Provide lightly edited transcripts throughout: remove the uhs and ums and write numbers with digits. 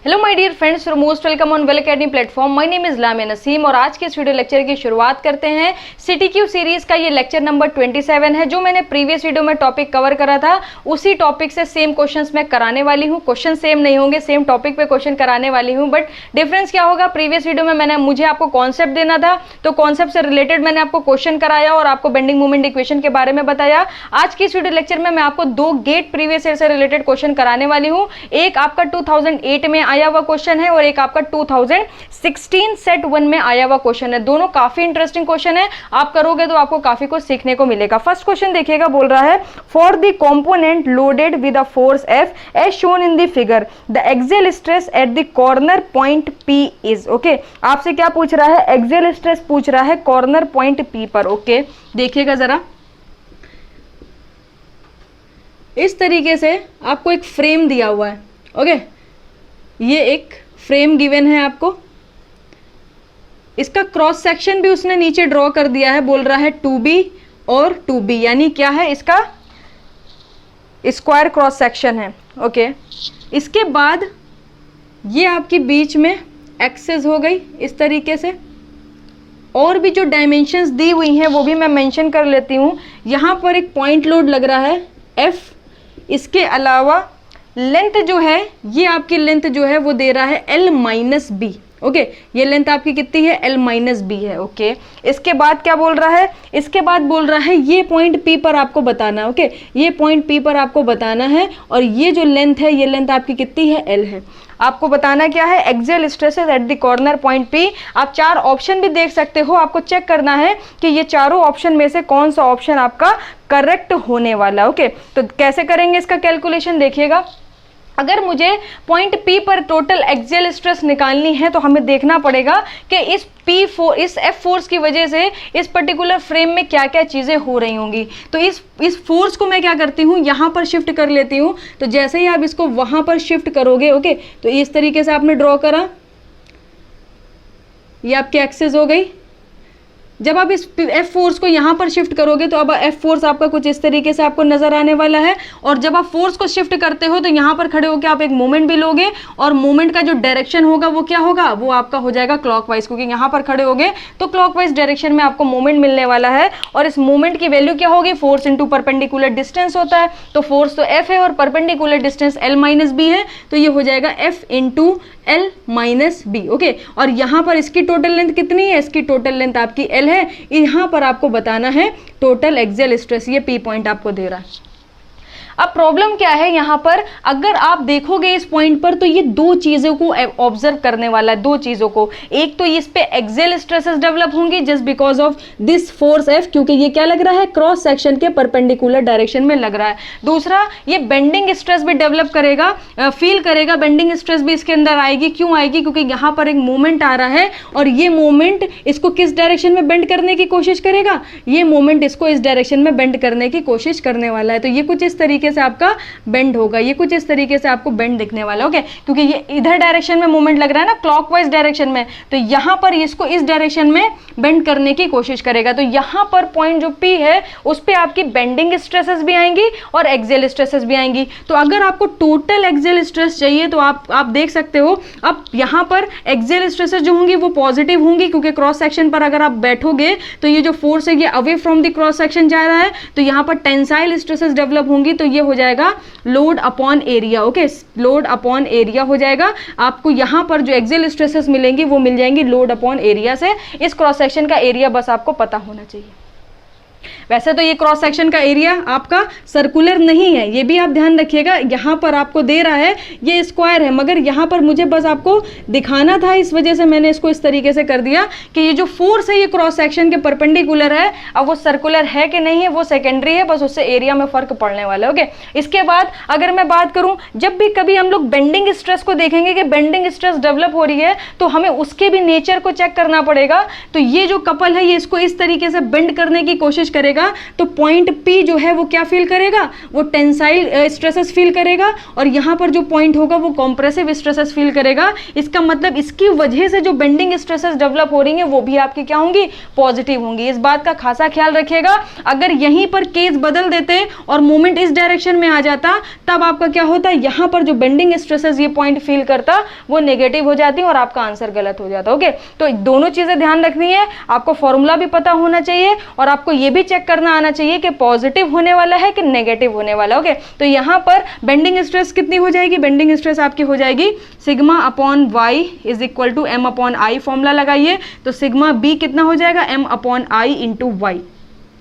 Hello my dear friends, you most welcome on well academy platform. My name is Lamia Naseem और आज के इस video lecture की शुरुआत करते हैं। सीटीक्यू सीरीज का ये लेक्चर नंबर 27 है। जो मैंने प्रीवियस वीडियो में टॉपिक कवर करा था उसी टॉपिक से सेम क्वेश्चंस मैं कराने वाली हूँ। क्वेश्चन सेम नहीं होंगे, सेम टॉपिक पे क्वेश्चन कराने वाली हूँ, बट डिफरेंस क्या होगा, प्रीवियस वीडियो में मुझे आपको कॉन्सेप्ट देना था, तो कॉन्सेप्ट से रिलेटेड मैंने आपको क्वेश्चन कराया और आपको बेंडिंग मोमेंट इक्वेशन के बारे में बताया। आज की इस वीडियो लेक्चर में मैं आपको दो गेट प्रीवियस ईयर से रिलेटेड क्वेश्चन कराने वाली हूँ। एक आपका 2008 में आया हुआ क्वेश्चन है और एक आपका 2016 सेट 1 में आया हुआ क्वेश्चन है। दोनों काफी इंटरेस्टिंग क्वेश्चन है, आप करोगे तो आपको काफी कुछ सीखने को मिलेगा। फर्स्ट क्वेश्चन देखिएगा, बोल रहा है for the component loaded with a force F as shown in the figure the axial stress at the corner point P is. Okay, आपसे क्या पूछ रहा है, एक्सियल स्ट्रेस पूछ रहा है कॉर्नर पॉइंट P पर। ओके, देखिएगा जरा, इस तरीके से आपको एक फ्रेम दिया हुआ है। ओके, ये एक फ्रेम गिवन है आपको, इसका क्रॉस सेक्शन भी उसने नीचे ड्रॉ कर दिया है। बोल रहा है 2B और 2B, यानी क्या है, इसका स्क्वायर क्रॉस सेक्शन है। ओके, इसके बाद ये आपकी बीच में एक्सेस हो गई इस तरीके से, और भी जो डायमेंशंस दी हुई हैं वो भी मैं मेंशन कर लेती हूँ। यहाँ पर एक पॉइंट लोड लग रहा है F, इसके अलावा लेंथ जो है, ये आपकी लेंथ जो है वो दे रहा है L-B। ओके, ये लेंथ आपकी कितनी है, L-B है। ओके, इसके बाद क्या बोल रहा है, इसके बाद बोल रहा है ये पॉइंट P पर आपको बताना है। ओके, ये पॉइंट P पर आपको बताना है, और ये जो लेंथ है, ये लेंथ आपकी कितनी है, L है। आपको बताना क्या है, axial stresses eight the corner point P। आप चार ऑप्शन भी देख सकते हो, आपको चेक करना है कि ये चारों ऑप्शन में से कौन सा ऑप्शन आपका करेक्ट होने वाला। ओके, तो कैसे करेंगे इसका कैलकुलेशन, देखिएगा। अगर मुझे पॉइंट P पर टोटल एक्सियल स्ट्रेस निकालनी है तो हमें देखना पड़ेगा कि इस इस F फोर्स की वजह से इस पर्टिकुलर फ्रेम में क्या क्या चीज़ें हो रही होंगी। तो इस फोर्स को मैं क्या करती हूँ, यहाँ पर शिफ्ट कर लेती हूँ। तो जैसे ही आप इसको वहाँ पर शिफ्ट करोगे, ओके, तो इस तरीके से आपने ड्रॉ करा, ये आपकी एक्सेस हो गई। जब आप इस F फोर्स को यहाँ पर शिफ्ट करोगे तो अब F फोर्स आपका कुछ इस तरीके से आपको नजर आने वाला है। और जब आप फोर्स को शिफ्ट करते हो तो यहाँ पर खड़े होकर आप एक मोमेंट भी लोगे, और मोमेंट का जो डायरेक्शन होगा वो क्या होगा, वो आपका हो जाएगा क्लॉकवाइज, क्योंकि यहाँ पर खड़े होगे तो क्लॉकवाइज डायरेक्शन में आपको मोमेंट मिलने वाला है। और इस मोमेंट की वैल्यू क्या होगी, फोर्स इंटू परपेंडिकुलर डिस्टेंस होता है। तो फोर्स तो F है और परपेंडिकुलर डिस्टेंस L-B है, तो ये हो जाएगा F इंटू L-B। ओके, और यहाँ पर इसकी टोटल लेंथ कितनी है, इसकी टोटल लेंथ आपकी L है। यहाँ पर आपको बताना है टोटल एक्सियल स्ट्रेस, ये P पॉइंट आपको दे रहा है। अब प्रॉब्लम क्या है, यहाँ पर अगर आप देखोगे इस पॉइंट पर तो ये दो चीजों को ऑब्जर्व करने वाला है, दो चीजों को। एक तो इस पे एक्सियल स्ट्रेसेस डेवलप होंगी just because of this force F, क्योंकि ये क्या लग रहा है, क्रॉस सेक्शन के परपेंडिकुलर डायरेक्शन में लग रहा है। दूसरा, ये बेंडिंग स्ट्रेस भी डेवलप करेगा, फील करेगा, बेंडिंग स्ट्रेस भी इसके अंदर आएगी। क्यों आएगी, क्योंकि यहाँ पर एक मूवमेंट आ रहा है और ये मूवमेंट इसको किस डायरेक्शन में बेंड करने की कोशिश करेगा, ये मूवमेंट इसको इस डायरेक्शन में बेंड करने की कोशिश करने वाला है। तो ये कुछ इस तरीके से आपका बेंड होगा, ये कुछ इस तरीके से आपको बेंड दिखने वाला है। ओके, क्योंकि ये इधर डायरेक्शन में मूवमेंट लग रहा है ना, क्लॉकवाइज डायरेक्शन में, तो यहां पर इसको इस डायरेक्शन में बेंड करने की कोशिश करेगा। तो यहां पर पॉइंट जो P है उस पे आपकी बेंडिंग स्ट्रेसेस भी आएंगी और एक्सियल स्ट्रेसेस भी आएंगी। तो अगर आपको टोटल एक्सियल स्ट्रेस चाहिए तो आप देख सकते हो, अब यहां पर एक्सियल स्ट्रेसेस जो होंगी वो पॉजिटिव होंगी, क्योंकि क्रॉस सेक्शन पर अगर आप बैठोगे तो ये जो फोर्स है ये away from the cross section जा रहा है, तो यहां पर टेंसाइल स्ट्रेसेस डेवलप होंगी, तो ये हो जाएगा load upon area. Okay, load upon area हो जाएगा। आपको यहां पर जो एक्सियल स्ट्रेसेस मिलेंगी वो मिल जाएंगी लोड अपॉन एरिया से। इस क्रॉस सेक्शन का एरिया बस आपको पता होना चाहिए। वैसे तो ये क्रॉस सेक्शन का एरिया आपका सर्कुलर नहीं है, ये भी आप ध्यान रखिएगा। यहाँ पर आपको दे रहा है ये स्क्वायर है, मगर यहाँ पर मुझे बस आपको दिखाना था, इस वजह से मैंने इसको इस तरीके से कर दिया कि ये जो फोर्स है ये क्रॉस सेक्शन के परपेंडिकुलर है। अब वो सर्कुलर है कि नहीं है वो सेकेंडरी है, बस उससे एरिया में फर्क पड़ने वाला है। ओके, इसके बाद अगर मैं बात करूं, जब भी कभी हम लोग बेंडिंग स्ट्रेस को देखेंगे कि बेंडिंग स्ट्रेस डेवलप हो रही है तो हमें उसके भी नेचर को चेक करना पड़ेगा। तो ये जो कपल है ये इसको इस तरीके से बेंड करने की कोशिश करेगा करेगा तो पॉइंट P जो है वो क्या फील करेगा, वो टेंसाइल स्ट्रेसेस फील करेगा, और यहाँ पर जो पॉइंट होगा वो कॉम्प्रेसिव स्ट्रेसेस फील करेगा। इसका मतलब इसकी वजह से जो बेंडिंग स्ट्रेसेस डेवलप हो रही हैं वो भी आपकी क्या होंगी, पॉजिटिव होंगी। इस बात का खासा ख्याल रखिएगा। अगर यहीं पर केस बदल देते और मोमेंट इस डायरेक्शन में आ जाता, तब आपका क्या होता, यहाँ पर जो बेंडिंग स्ट्रेसेस ये पॉइंट फील करता वो नेगेटिव हो जाती और आपका आंसर गलत हो जाता। ओके, तो दोनों चीजें ध्यान रखनी है, आपको फॉर्मूला भी पता होना चाहिए और आपको ये भी चेक करना आना चाहिए कि पॉजिटिव होने वाला है कि नेगेटिव होने वाला। ओके, तो यहाँ पर बेंडिंग स्ट्रेस कितनी हो जाएगी, बेंडिंग स्ट्रेस आपकी हो जाएगी sigma upon Y is equal to M upon I. Formula लगाइए तो सिग्मा बी कितना हो जाएगा, M upon I into Y.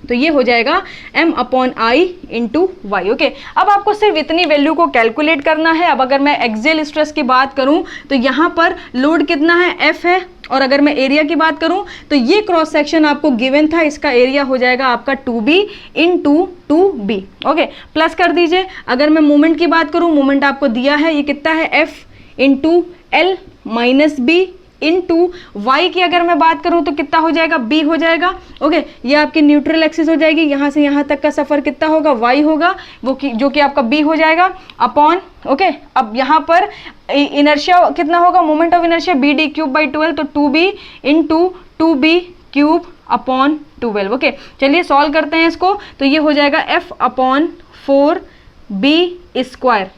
तो ये हो जाएगा m upon I into Y. Okay, अब आपको सिर्फ इतनी वैल्यू को कैलकुलेट करना है। अब अगर मैं एक्सियल स्ट्रेस की बात करूं तो यहाँ पर लोड कितना है, F है, और अगर मैं एरिया की बात करूं तो ये क्रॉस सेक्शन आपको गिवन था, इसका एरिया हो जाएगा आपका 2b into 2b। Okay, plus कर दीजिए। अगर मैं मोमेंट की बात करूं, मोमेंट आपको दिया है, ये कितना है, F into L minus B into Y की अगर मैं बात करूं तो कितना हो जाएगा, बी हो जाएगा। ओके, ये आपकी न्यूट्रल एक्सिस हो जाएगी, यहां से यहां तक का सफर कितना होगा, वाई होगा, वो जो कि आपका बी हो जाएगा अपॉन। ओके, अब यहां पर इनर्शिया कितना होगा, moment of inertia B D cube by 12, तो 2b into 2b cube upon 12। Okay, चलिए सॉल्व करते हैं इसको। तो ये हो जाएगा f अपॉन 4b स्क्वायर।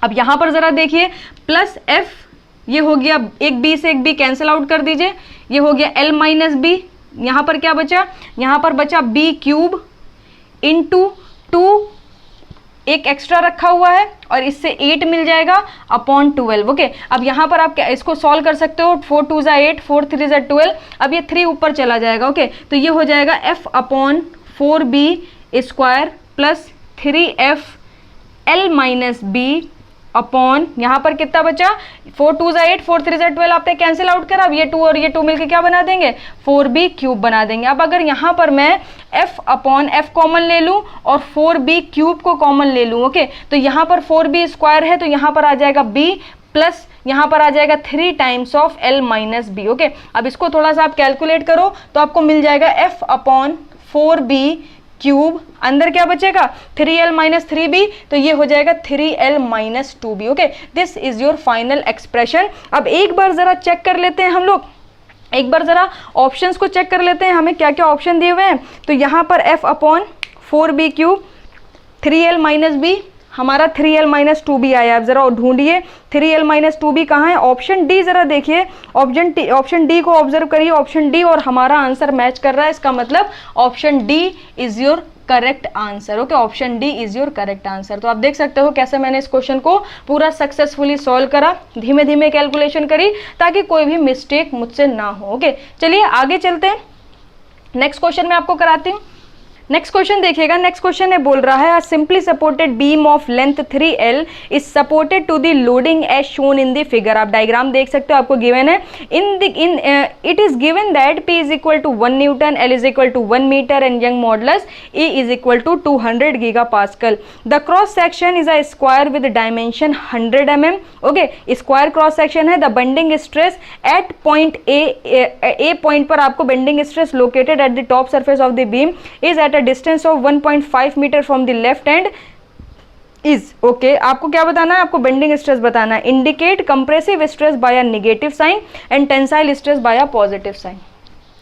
अब यहां पर जरा देखिए, प्लस f, ये हो गया एक b से एक b कैंसिल आउट कर दीजिए, ये हो गया l माइनस बी। यहाँ पर क्या बचा, यहाँ पर बचा b क्यूब इंटू 2, एक एक्स्ट्रा रखा हुआ है और इससे 8 मिल जाएगा अपॉन 12। ओके, अब यहाँ पर आप इसको सॉल्व कर सकते हो, 4 2 ज़ा 8, 4 3 ज़ा 12, अब ये 3 ऊपर चला जाएगा। ओके, तो ये हो जाएगा f upon 4b square plus 3f l minus B upon, यहाँ पर कितना बचा, 4 2 ज़ा 8, 4 3 ज़ा 12, आपने कैंसिल आउट करा। अब ये 2 और ये 2 मिलके क्या बना देंगे, 4b क्यूब बना देंगे। अब अगर यहाँ पर मैं f अपॉन f कॉमन ले लूँ और 4b क्यूब को कॉमन ले लूँ, ओके, तो यहाँ पर 4b स्क्वायर है तो यहाँ पर आ जाएगा b प्लस यहाँ पर आ जाएगा 3 times of l minus B. Okay, अब इसको थोड़ा सा आप कैलकुलेट करो तो आपको मिल जाएगा f अपॉन 4b क्यूब, अंदर क्या बचेगा, 3l माइनस 3b, तो ये हो जाएगा 3l minus 2b। Okay, this is your final expression. अब एक बार जरा चेक कर लेते हैं हम लोग, एक बार जरा ऑप्शंस को चेक कर लेते हैं, हमें क्या क्या ऑप्शन दिए हुए हैं। तो यहाँ पर f upon 4b cube 3l minus b, हमारा 3l माइनस 2b आया। आप जरा ढूंढिए 3l माइनस 2b कहाँ है, ऑप्शन डी जरा देखिए, ऑप्शन डी को ऑब्जर्व करिए, ऑप्शन डी और हमारा आंसर मैच कर रहा है, इसका मतलब option D is your correct answer. Okay, option D is your correct answer. तो आप देख सकते हो कैसे मैंने इस क्वेश्चन को पूरा सक्सेसफुली सॉल्व करा, धीमे धीमे कैलकुलेशन करी ताकि कोई भी मिस्टेक मुझसे ना हो। ओके, चलिए आगे चलते हैं, नेक्स्ट क्वेश्चन मैं आपको कराती हूँ। नेक्स्ट क्वेश्चन देखिएगा, नेक्स्ट क्वेश्चन है बोल रहा है simply supported beam of length 3l is supported to the loading as shown in the figure. आप डायग्राम देख सकते हो, आपको गिवन है it is given that p is equal to 1 newton, l is equal to 1 metre and Young modulus e is equal to 200 giga pascal. The cross section is a square with dimension 100 mm। Okay, square cross section है। The bending stress at point A point पर आपको bending stress located at the top surface of the beam is at distance of 1.5 metre from the left hand is. Okay, आपको क्या बताना है, आपको bending stress बताना है। Indicate compressive stress by a negative sign and tensile stress by a positive sign.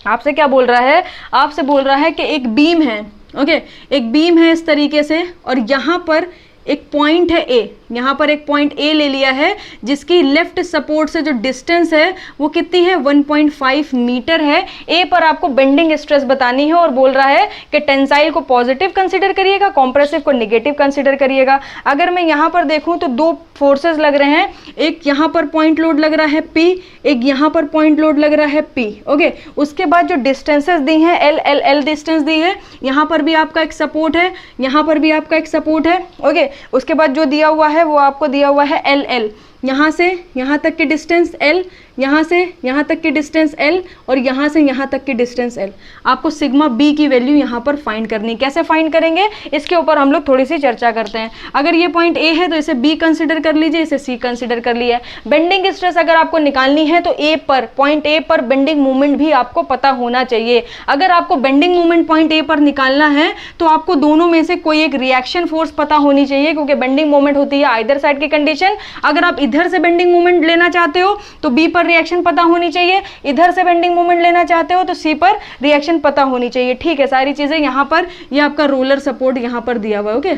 आपसे क्या बोल रहा है, आपसे बोल रहा है कि एक बीम है, ओके, एक बीम है इस तरीके से और यहाँ पर एक पॉइंट है ए, यहाँ पर एक पॉइंट ए ले लिया है जिसकी लेफ्ट सपोर्ट से जो डिस्टेंस है वो कितनी है, 1.5 मीटर है। ए पर आपको बेंडिंग स्ट्रेस बतानी है और बोल रहा है कि टेंसाइल को पॉजिटिव कंसीडर करिएगा, कॉम्प्रेसिव को नेगेटिव कंसीडर करिएगा। अगर मैं यहाँ पर देखूँ तो दो फोर्सेस लग रहे हैं, एक यहाँ पर पॉइंट लोड लग रहा है P, एक यहाँ पर पॉइंट लोड लग रहा है P। ओके, उसके बाद जो डिस्टेंसेस दी हैं L डिस्टेंस दी है, यहाँ पर भी आपका एक सपोर्ट है, यहाँ पर भी आपका एक सपोर्ट है। ओके, उसके बाद जो दिया हुआ है वो आपको दिया हुआ है LL। यहाँ से यहाँ तक की डिस्टेंस L, यहाँ से यहाँ तक की डिस्टेंस L, और यहाँ से यहाँ तक की डिस्टेंस L। आपको सिग्मा B की वैल्यू यहाँ पर फाइंड करनी। कैसे फाइंड करेंगे इसके ऊपर हम लोग थोड़ी सी चर्चा करते हैं। अगर ये पॉइंट A है तो इसे B कंसिडर कर लीजिए, इसे C कंसिडर कर लिया। बेंडिंग स्ट्रेस अगर आपको निकालनी है तो A पर, पॉइंट A पर बेंडिंग मोमेंट भी आपको पता होना चाहिए। अगर आपको बेंडिंग मोमेंट पॉइंट A पर निकालना है तो आपको दोनों में से कोई एक रिएक्शन फोर्स पता होनी चाहिए, क्योंकि बेंडिंग मोमेंट होती है आइदर साइड की कंडीशन। अगर आप इधर से बेंडिंग मोमेंट लेना चाहते हो तो B पर रिएक्शन पता होनी चाहिए, इधर से बेंडिंग मोमेंट लेना चाहते हो तो C पर रिएक्शन पता होनी चाहिए। ठीक है, सारी चीजें यहाँ पर, ये आपका रोलर सपोर्ट यहाँ पर दिया हुआ है। ओके,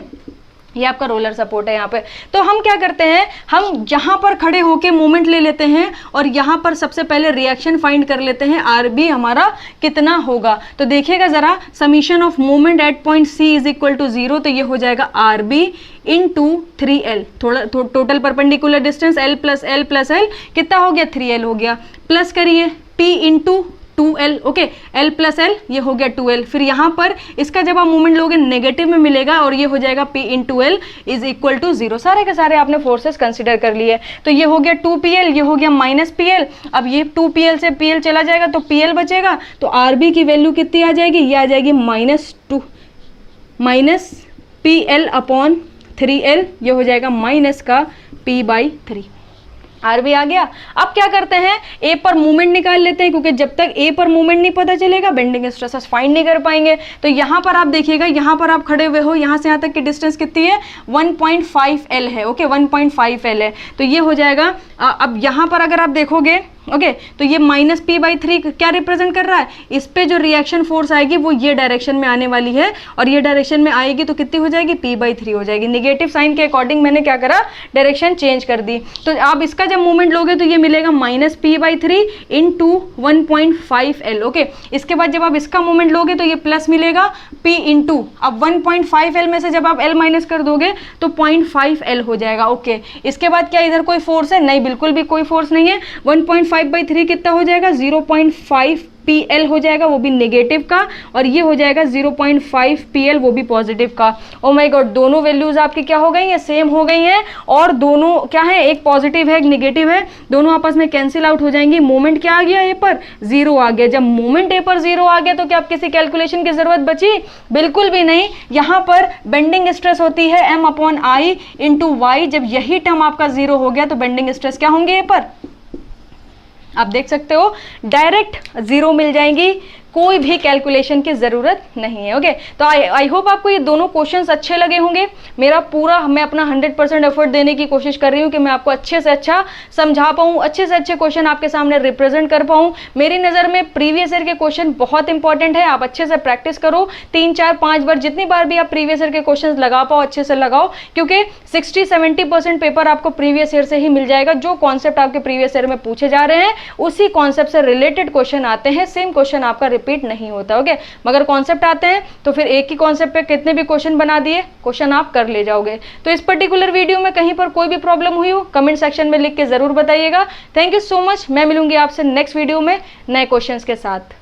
ये आपका रोलर सपोर्ट है यहाँ पे। तो हम क्या करते हैं, हम यहाँ पर खड़े होके मोमेंट ले लेते हैं और यहाँ पर सबसे पहले रिएक्शन फाइंड कर लेते हैं, RB हमारा कितना होगा। तो देखिएगा जरा, summation of moment at point C is equal to 0, तो ये हो जाएगा RB इंटू 3L, थोड़ा total perpendicular distance L plus L कितना हो गया, 3L हो गया, प्लस करिए P into 2L। Okay, L plus L ये हो गया 2L। फिर यहाँ पर इसका जब आप मोमेंट लोगे नेगेटिव में मिलेगा और ये हो जाएगा P into L is equal to 0। सारे के सारे आपने फोर्सेस कंसिडर कर लिए। तो ये हो गया 2PL, ये हो गया माइनस PL। अब ये 2PL से PL चला जाएगा तो PL बचेगा, तो RB की वैल्यू कितनी आ जाएगी, ये आ जाएगी माइनस PL अपॉन 3L, ये हो जाएगा माइनस का P/3। RB आ गया। अब क्या करते हैं, A पर मोमेंट निकाल लेते हैं, क्योंकि जब तक A पर मोमेंट नहीं पता चलेगा बेंडिंग स्ट्रेसेस फाइंड नहीं कर पाएंगे। तो यहाँ पर आप देखिएगा, यहाँ पर आप खड़े हुए हो, यहाँ से यहाँ तक की डिस्टेंस कितनी है, 1.5L है। ओके, 1.5L है, तो ये हो जाएगा। अब यहाँ पर अगर आप देखोगे, ओके, तो ये माइनस P/3 क्या रिप्रेजेंट कर रहा है, इस पे जो रिएक्शन फोर्स आएगी वो ये डायरेक्शन में आने वाली है, और ये डायरेक्शन में आएगी तो कितनी हो जाएगी, P/3 हो जाएगी। नेगेटिव साइन के अकॉर्डिंग मैंने क्या करा, डायरेक्शन चेंज कर दी। तो आप इसका जब मूवमेंट लोगे तो ये मिलेगा minus P/3 into 1.5L। Okay, इसके बाद जब आप इसका मूवमेंट लोगे तो ये प्लस मिलेगा P इंटू, अब 1.5L में से जब आप L माइनस कर दोगे तो 0.5L हो जाएगा। ओके, इसके बाद क्या इधर कोई फोर्स है, नहीं, बिल्कुल भी कोई फोर्स नहीं है। 1.5/3 कितना हो जाएगा, 0.5 PL हो जाएगा, वो भी नेगेटिव का, और ये हो जाएगा 0.5 PL, वो भी पॉजिटिव का। ओ माय गॉड, दोनों वैल्यूज आपकी क्या हो गई हैं, सेम हो गई हैं, और दोनों क्या है, एक पॉजिटिव है एक नेगेटिव है, दोनों आपस में कैंसिल आउट हो जाएंगी। मोमेंट क्या आ गया, ए पर 0 आ गया। जब मोमेंट ए पर 0 आ गया तो क्या आप किसी कैलकुलेशन की जरूरत बची, बिल्कुल भी नहीं। यहाँ पर बेंडिंग स्ट्रेस होती है M/I इंटू Y, जब यही टर्म आपका 0 हो गया तो बेंडिंग स्ट्रेस क्या होंगे ए पर, आप देख सकते हो डायरेक्ट 0 मिल जाएंगी, कोई भी कैलकुलेशन की जरूरत नहीं है। ओके, तो आई होप आपको ये दोनों क्वेश्चंस अच्छे लगे होंगे। मैं अपना 100% एफर्ट देने की कोशिश कर रही हूँ कि मैं आपको अच्छे से अच्छा समझा पाऊँ, अच्छे से अच्छे क्वेश्चन आपके सामने रिप्रेजेंट कर पाऊँ। मेरी नज़र में प्रीवियस ईयर के क्वेश्चन बहुत इंपॉर्टेंट है, आप अच्छे से प्रैक्टिस करो, 3, 4, 5 बार, जितनी बार भी आप प्रीवियस ईयर के क्वेश्चन लगा पाओ अच्छे से लगाओ, क्योंकि 60-70% पेपर आपको प्रीवियस ईयर से ही मिल जाएगा। जो कॉन्सेप्ट आपके प्रीवियस ईयर में पूछे जा रहे हैं उसी कॉन्सेप्ट से रिलेटेड क्वेश्चन आते हैं, सेम क्वेश्चन आपका रिपीट नहीं होता। ओके, मगर कॉन्सेप्ट आते हैं तो फिर एक ही कॉन्सेप्ट पे कितने भी क्वेश्चन बना दिए, क्वेश्चन आप कर ले जाओगे। तो इस पर्टिकुलर वीडियो में कहीं पर कोई भी प्रॉब्लम हुई हो कमेंट सेक्शन में लिख के जरूर बताइएगा। थैंक यू सो मच, मैं मिलूंगी आपसे नेक्स्ट वीडियो में नए क्वेश्चंस के साथ।